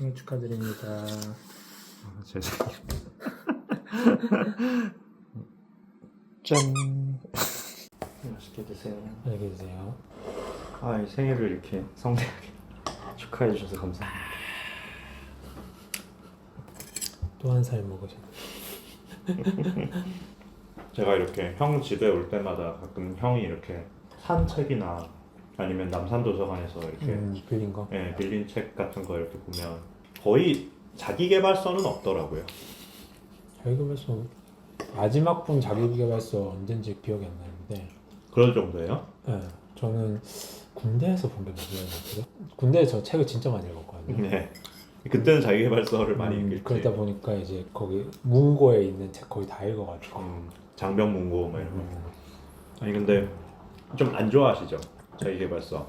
생일 축하드립니다. 제 생일. 짠. 맛있게 드세요. 안녕히 계세요. 이 생일을 이렇게 성대하게 축하해 주셔서 감사합니다. 또 한 살 먹으셨네. 제가 이렇게 형 집에 올 때마다 가끔 형이 이렇게 산 책이나 아니면 남산도서관에서 이렇게 빌린 거? 예, 빌린 책 같은 거 이렇게 보면 거의 자기계발서는 없더라고요. 자기계발서 마지막 본 자기계발서 언젠지 기억이 안 나는데. 그럴 정도예요? 네, 저는 군대에서 본 게 맞아요. 군대에서 저 책을 진짜 많이 읽었거든요. 네. 그때는 자기계발서를 많이 읽겠지. 그러다 보니까 이제 거기 문고에 있는 책 거의 다 읽어가지고. 장병문고 뭐 이런 거. 아니 근데 좀 안 좋아하시죠? 자기계발서.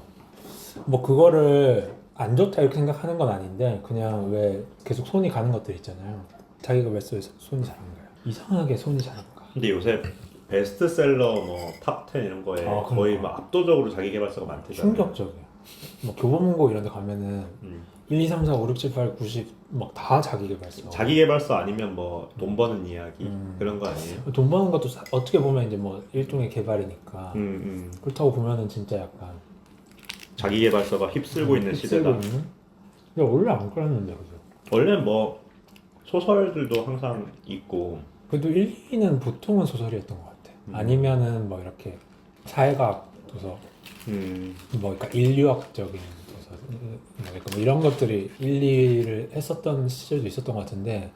뭐 그거를 안 좋다 이렇게 생각하는 건 아닌데 그냥 왜 계속 손이 가는 것들 있잖아요. 자기계발서에 손이 잘 안 가요. 이상하게 손이 잘 안 가. 근데 요새 베스트셀러 뭐 탑 10 이런 거에 거의 막 압도적으로 자기계발서가 많대잖아요. 충격적이에요. 뭐 교보문고 이런 데 가면은 1, 2, 3, 4, 5, 6, 7, 8, 90 막 다 자기계발서. 자기계발서 아니면 뭐 돈 버는 이야기 그런 거 아니에요? 돈 버는 것도 어떻게 보면 이제 뭐 일종의 개발이니까 그렇다고 보면은 진짜 약간 자기계발서가 휩쓸고 있는 시대다. 근데 원래 안 그랬는데 그죠? 원래 뭐 소설들도 항상 있고 그래도 1, 2는 보통은 소설이었던 것 같아. 아니면은 뭐 이렇게 사회과학 도서, 뭐 그러니까 인류학적인 도서, 그러니까 뭐 이런 것들이 1, 2를 했었던 시절도 있었던 것 같은데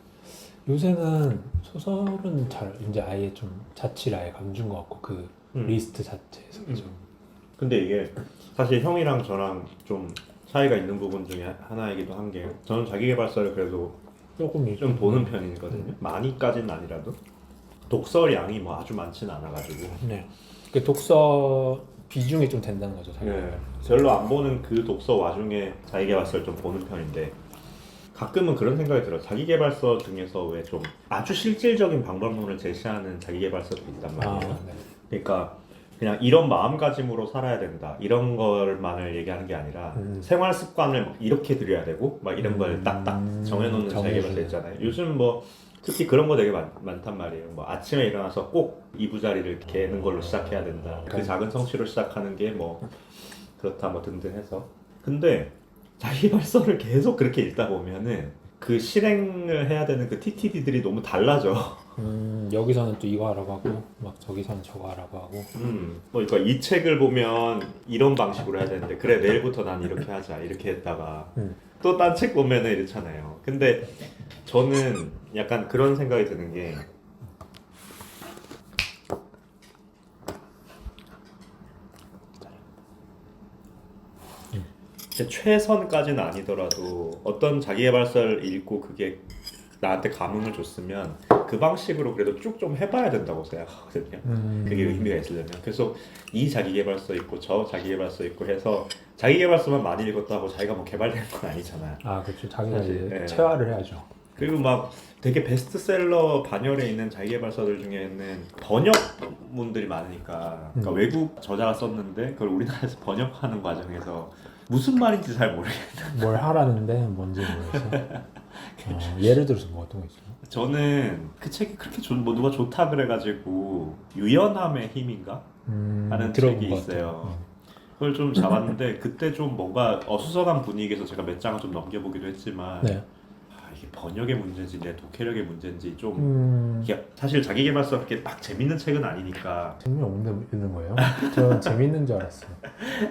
요새는 소설은 잘 이제 아예 좀 자취를 아예 감춘 것 같고 그 리스트 자체에서 그죠? 근데 이게 사실 형이랑 저랑 좀 차이가 있는 부분 중에 하나이기도 한 게 저는 자기계발서를 그래도 조금 좀 보는 편이거든요. 많이까지는 아니라도 독서량이 뭐 아주 많지는 않아가지고 네. 그 독서 비중이 좀 된다는 거죠. 네, 별로 안 보는 그 독서 와중에 자기계발서를 좀 보는 편인데 가끔은 그런 생각이 들어요. 자기계발서 중에서 왜 좀 아주 실질적인 방법론을 제시하는 자기계발서도 있단 말이에요. 네. 그러니까 그냥 이런 마음가짐으로 살아야 된다 이런 걸만을 얘기하는 게 아니라 생활 습관을 막 이렇게 들여야 되고 막 이런 걸 딱딱 정해놓는 자기계발서 있잖아요. 요즘 뭐 특히 그런 거 되게 많단 말이에요. 뭐 아침에 일어나서 꼭 이부자리를 개는 걸로 시작해야 된다. 그 작은 성취로 시작하는 게 뭐 그렇다 뭐 등등 해서. 근데 자기발서를 계속 그렇게 읽다 보면은 그 실행을 해야 되는 그 TTD들이 너무 달라져. 여기서는 또 이거 하라고 하고 막 저기서는 저거 하라고 하고. 뭐 그러니까 이 책을 보면 이런 방식으로 해야 되는데 그래 내일부터 난 이렇게 하자 이렇게 했다가 또 딴 책 보면은 이렇잖아요. 근데 저는 약간 그런 생각이 드는 게 최선까지는 아니더라도 어떤 자기계발서를 읽고 그게 나한테 감흥을 줬으면 그 방식으로 그래도 쭉 좀 해봐야 된다고 생각하거든요. 그게 의미가 있으려면. 그래서 이 자기계발서 있고 저 자기계발서 있고 해서 자기계발서만 많이 읽었다고 자기가 뭐 개발되는 건 아니잖아요. 아 그렇죠. 자기가 사실, 이제 예. 체화를 해야죠. 그리고 막 되게 베스트셀러 반열에 있는 자기계발서들 중에는 번역문들이 많으니까 그러니까 외국 저자가 썼는데 그걸 우리나라에서 번역하는 과정에서 무슨 말인지 잘 모르겠어요. 뭘 하라는데 뭔지 모르겠어. 예를 들어서 뭐 어떤 거 있어요? 저는 그 책이 그렇게 뭐 누가 좋다 그래가지고 유연함의 힘인가 하는 책이 있어요. 그걸 좀 잡았는데 그때 좀 뭔가 어수선한 분위기에서 제가 몇 장을 좀 넘겨보기도 했지만 네. 이게 번역의 문제인지 내 독해력의 문제인지 좀 이게 사실 자기계발서 그렇게 딱 재밌는 책은 아니니까 재미없는 읽는 거예요? 저 재밌는 줄 알았어요.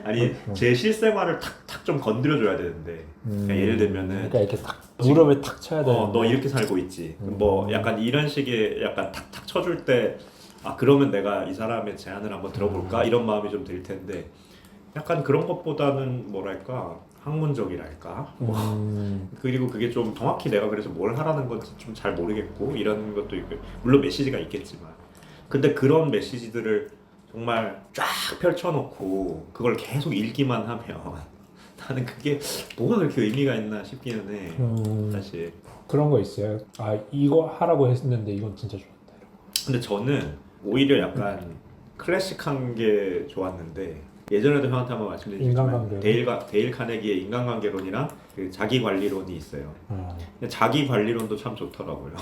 아니 제 실생활을 탁탁 좀 건드려줘야 되는데 그러니까 예를 들면은 그러니까 이렇게 딱 무릎을 탁 쳐야 되는. 너 이렇게 살고 있지. 뭐 약간 이런 식의 약간 탁탁 쳐줄 때 그러면 내가 이 사람의 제안을 한번 들어볼까 이런 마음이 좀 들 텐데 약간 그런 것보다는 뭐랄까 학문적이랄까 그리고 그게 좀 정확히 내가 그래서 뭘 하라는 건지 좀 잘 모르겠고 이런 것도 있고 물론 메시지가 있겠지만 근데 그런 메시지들을 정말 쫙 펼쳐놓고 그걸 계속 읽기만 하면 나는 그게 뭐가 그렇게 의미가 있나 싶기는 해. 사실 그런 거 있어요. 이거 하라고 했는데 이건 진짜 좋았다. 근데 저는 오히려 약간 클래식한 게 좋았는데 예전에도 형한테 한번 말씀드렸지만 인간관계. 데일 카네기의 인간관계론이랑 그 자기관리론이 있어요. 근데 자기관리론도 참 좋더라고요.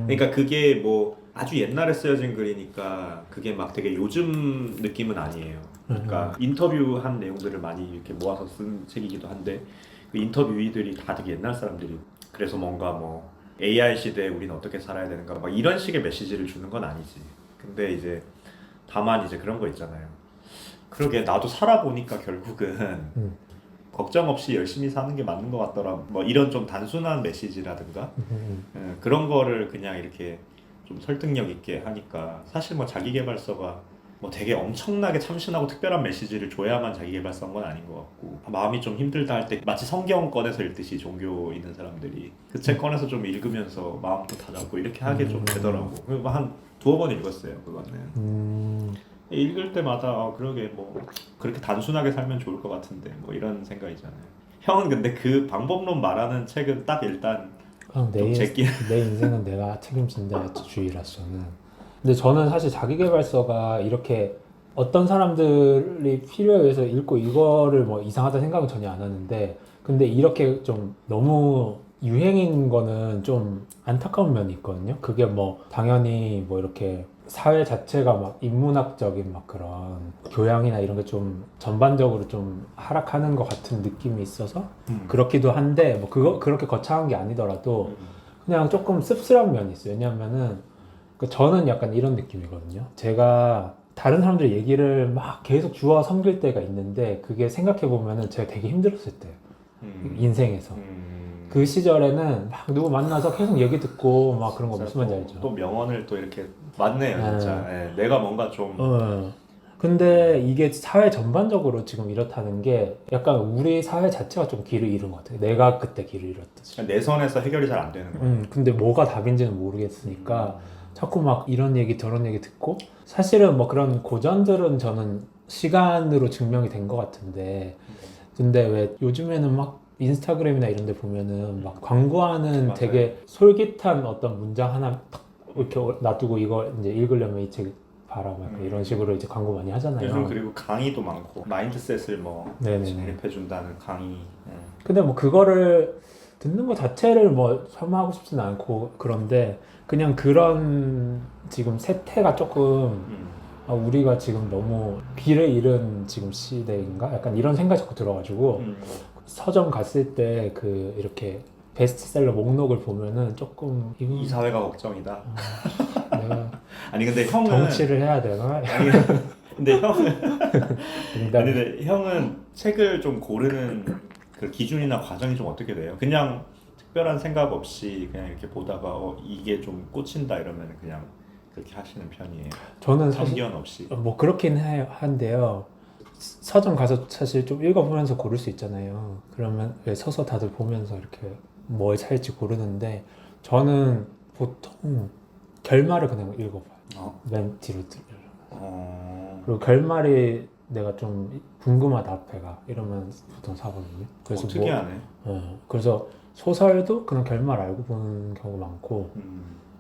그러니까 그게 뭐 아주 옛날에 쓰여진 글이니까 그게 막 되게 요즘 느낌은 아니에요. 그러니까 인터뷰한 내용들을 많이 이렇게 모아서 쓴 책이기도 한데 그 인터뷰이들이 다 되게 옛날 사람들이 그래서 뭔가 뭐 AI 시대에 우리는 어떻게 살아야 되는가 막 이런 식의 메시지를 주는 건 아니지. 근데 이제 다만 이제 그런 거 있잖아요. 그러게 나도 살아보니까 결국은 걱정 없이 열심히 사는 게 맞는 것 같더라. 뭐 이런 좀 단순한 메시지라든가 그런 거를 그냥 이렇게 좀 설득력 있게 하니까 사실 뭐 자기계발서가 뭐 되게 엄청나게 참신하고 특별한 메시지를 줘야만 자기계발서인 건 아닌 것 같고 마음이 좀 힘들다 할 때 마치 성경 꺼내서 읽듯이 종교 있는 사람들이 그 책 꺼내서 좀 읽으면서 마음도 다잡고 이렇게 하게 좀 되더라고. 그리고 한 두어 번 읽었어요 그거는. 읽을 때마다 그러게 뭐 그렇게 단순하게 살면 좋을 것 같은데 뭐 이런 생각이잖아요. 형은 근데 그 방법론 말하는 책은 딱 일단 그냥 좀 제끼 내 인생은 내가 책임진다 주의라서는. 근데 저는 사실 자기계발서가 이렇게 어떤 사람들이 필요에 의해서 읽고 이거를 뭐 이상하다 생각은 전혀 안 하는데, 근데 이렇게 좀 너무 유행인 거는 좀 안타까운 면이 있거든요. 그게 뭐 당연히 뭐 이렇게 사회 자체가 막 인문학적인 막 그런 교양이나 이런 게 좀 전반적으로 좀 하락하는 것 같은 느낌이 있어서 그렇기도 한데, 뭐 그렇게 거창한 게 아니더라도 그냥 조금 씁쓸한 면이 있어요. 왜냐하면은 저는 약간 이런 느낌이거든요. 제가 다른 사람들 얘기를 막 계속 주워 섬길 때가 있는데, 그게 생각해 보면은 제가 되게 힘들었을 때예요. 인생에서. 그 시절에는 막 누구 만나서 계속 얘기 듣고 막 그런 거 무슨 말인지 알죠? 또 명언을 또 이렇게 맞네요 진짜. 네. 내가 뭔가 좀 근데 이게 사회 전반적으로 지금 이렇다는 게 약간 우리 사회 자체가 좀 길을 잃은 것 같아요. 내가 그때 길을 잃었듯이. 내 선에서 해결이 잘 안 되는 거예요. 근데 뭐가 답인지는 모르겠으니까 자꾸 막 이런 얘기 저런 얘기 듣고, 사실은 뭐 그런 고전들은 저는 시간으로 증명이 된 것 같은데, 근데 왜 요즘에는 막 인스타그램이나 이런 데 보면은 막 광고하는 맞아요. 되게 솔깃한 어떤 문장 하나 탁 이렇게 놔두고 이거 이제 읽으려면 이 책 봐라 막 이런 식으로 이제 광고 많이 하잖아요. 요즘 그리고 강의도 많고 마인드셋을 뭐 진입해준다는 강의. 근데 뭐 그거를 듣는 것 자체를 뭐 폄하하고 싶지는 않고, 그런데 그냥 그런 지금 세태가 조금 우리가 지금 너무 길을 잃은 지금 시대인가? 약간 이런 생각이 자꾸 들어가지고 서점 갔을 때 그 이렇게 베스트셀러 목록을 보면은 조금 이 사회가 걱정이다. 내가 아니 근데 형은 정치를 해야 되나? 아니, 근데 형은 책을 좀 고르는 그 기준이나 과정이 좀 어떻게 돼요? 그냥 특별한 생각 없이 그냥 이렇게 보다가 이게 좀 꽂힌다 이러면 그냥 그렇게 하시는 편이에요? 저는 사실 편견 없이. 뭐 그렇긴 한데요. 서점 가서 사실 좀 읽어보면서 고를 수 있잖아요. 그러면 왜 서서 다들 보면서 이렇게 뭘 살지 고르는데, 저는 보통 결말을 그냥 읽어봐요. 맨 뒤로 그리고 결말이 내가 좀 궁금하다 앞에가 이러면 보통 사거든요. 그래서 특이하네. 그래서 소설도 그냥 결말 알고 보는 경우가 많고,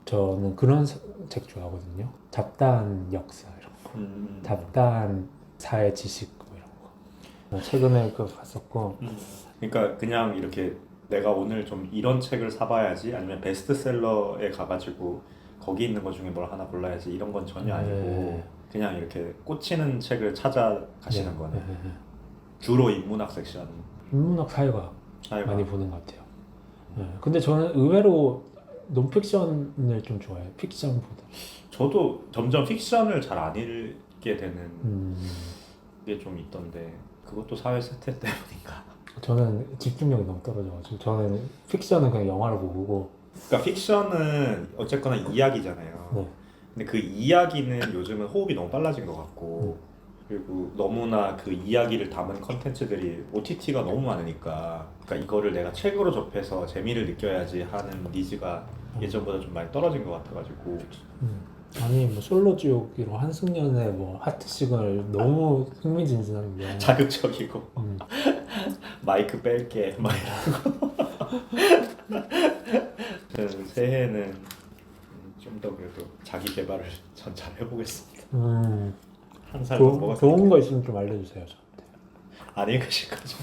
저는 그런 책 좋아하거든요. 잡다한 역사 이런 거, 잡다한 사회 지식 뭐 이런 거. 최근에 그 봤었고. 그러니까 그냥 이렇게 내가 오늘 좀 이런 책을 사봐야지, 아니면 베스트셀러에 가가지고 거기 있는 것 중에 뭘 하나 골라야지 이런 건 전혀 아니고 그냥 이렇게 꽂히는 책을 찾아가시는 거네. 주로 인문학 섹션. 인문학 사회과학 많이 보는 것 같아요. 근데 저는 의외로 논픽션을 좀 좋아해요. 픽션보다. 저도 점점 픽션을 잘 안 읽게 되는 게 좀 있던데, 그것도 사회 세태 때문인가? 저는 집중력이 너무 떨어져가지고 저는 픽션은 그냥 영화를 보고. 그러니까 픽션은 어쨌거나 이야기잖아요. 근데 그 이야기는 요즘은 호흡이 너무 빨라진 것 같고, 그리고 너무나 그 이야기를 담은 컨텐츠들이 OTT가 너무 많으니까, 그러니까 이거를 내가 책으로 접해서 재미를 느껴야지 하는 니즈가 예전보다 좀 많이 떨어진 것 같아가지고. 아니 뭐 솔로지옥이로 한승연의 뭐 하트 시그널 너무 흥미진진한데 자극적이고 마이크 뺄게 막 이런 거. 저는 새해는 좀 더 그래도 자기 개발을 전 잘 해보겠습니다. 한살 좋은 넘어갔으니까 좋은 거 있으면 좀 알려주세요 저한테. 안 읽으실 거죠?